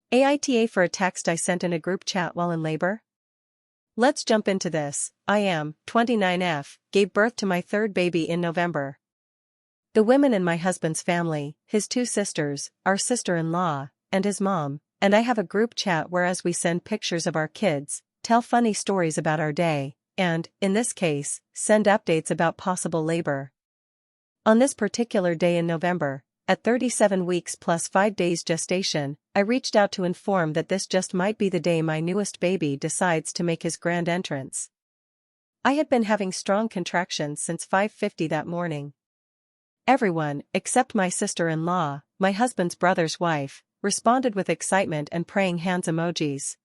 AITA for a text I sent in a group chat while in labor? Let's jump into this. I am 29F, gave birth to my third baby in November. The women in my husband's family, his two sisters, our sister-in-law, and his mom, and I have a group chat whereas we send pictures of our kids, tell funny stories about our day, and, in this case, send updates about possible labor. On this particular day in November, at 37 weeks plus 5 days gestation, I reached out to inform that this just might be the day my newest baby decides to make his grand entrance. I had been having strong contractions since 5:50 that morning. Everyone, except my sister-in-law, my husband's brother's wife, responded with excitement and praying hands emojis.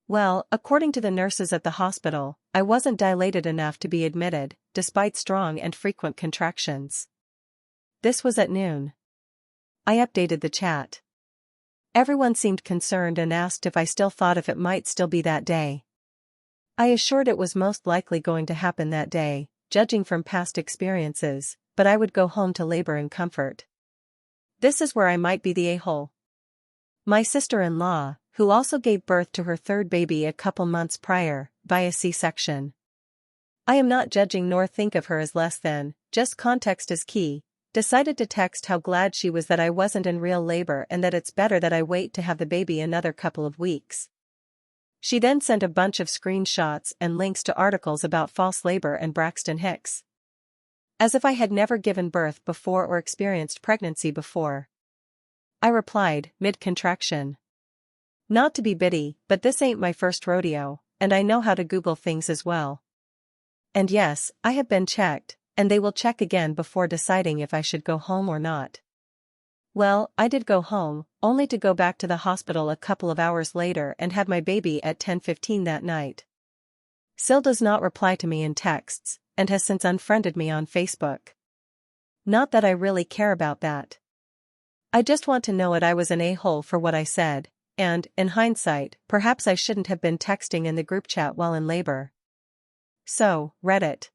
Well, according to the nurses at the hospital, I wasn't dilated enough to be admitted, despite strong and frequent contractions. This was at noon. I updated the chat. Everyone seemed concerned and asked if I still thought if it might still be that day. I assured it was most likely going to happen that day, judging from past experiences, but I would go home to labor in comfort. This is where I might be the a-hole. My sister-in-law, who also gave birth to her third baby a couple months prior, via C-section. I am not judging nor think of her as less than, just context is key, decided to text how glad she was that I wasn't in real labor and that it's better that I wait to have the baby another couple of weeks. She then sent a bunch of screenshots and links to articles about false labor and Braxton Hicks. As if I had never given birth before or experienced pregnancy before. I replied, mid-contraction. Not to be bitty, but this ain't my first rodeo, and I know how to Google things as well. And yes, I have been checked, and they will check again before deciding if I should go home or not. Well, I did go home, only to go back to the hospital a couple of hours later and have my baby at 10:15 that night. Sil does not reply to me in texts, and has since unfriended me on Facebook. Not that I really care about that. I just want to know it I was an a-hole for what I said, and, in hindsight, perhaps I shouldn't have been texting in the group chat while in labor. So, Reddit.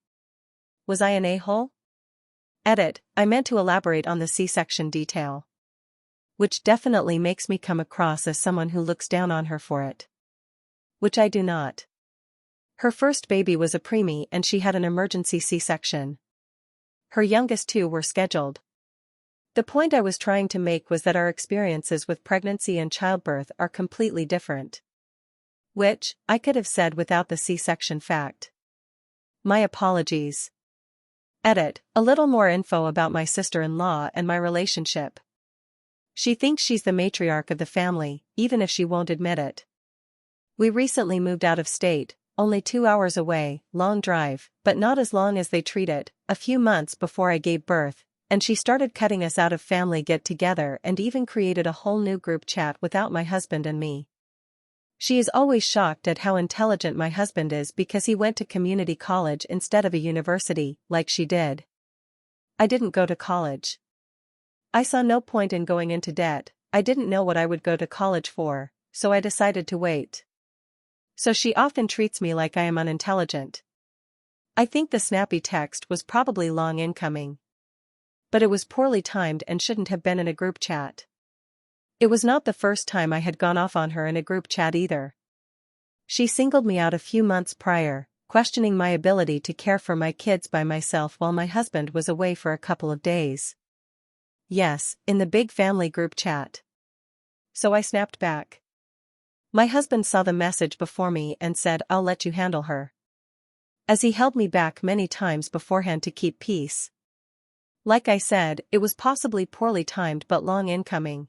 Was I an a-hole? Edit, I meant to elaborate on the C-section detail. Which definitely makes me come across as someone who looks down on her for it. Which I do not. Her first baby was a preemie and she had an emergency C-section. Her youngest two were scheduled. The point I was trying to make was that our experiences with pregnancy and childbirth are completely different. Which, I could have said without the C-section fact. My apologies. Edit, a little more info about my sister-in-law and my relationship. She thinks she's the matriarch of the family, even if she won't admit it. We recently moved out of state, only 2 hours away, long drive, but not as long as they treat it, a few months before I gave birth, and she started cutting us out of family get-together and even created a whole new group chat without my husband and me. She is always shocked at how intelligent my husband is because he went to community college instead of a university, like she did. I didn't go to college. I saw no point in going into debt, I didn't know what I would go to college for, so I decided to wait. So she often treats me like I am unintelligent. I think the snappy text was probably long incoming. But it was poorly timed and shouldn't have been in a group chat. It was not the first time I had gone off on her in a group chat either. She singled me out a few months prior, questioning my ability to care for my kids by myself while my husband was away for a couple of days. Yes, in the big family group chat. So I snapped back. My husband saw the message before me and said, "I'll let you handle her." As he held me back many times beforehand to keep peace. Like I said, it was possibly poorly timed but long incoming.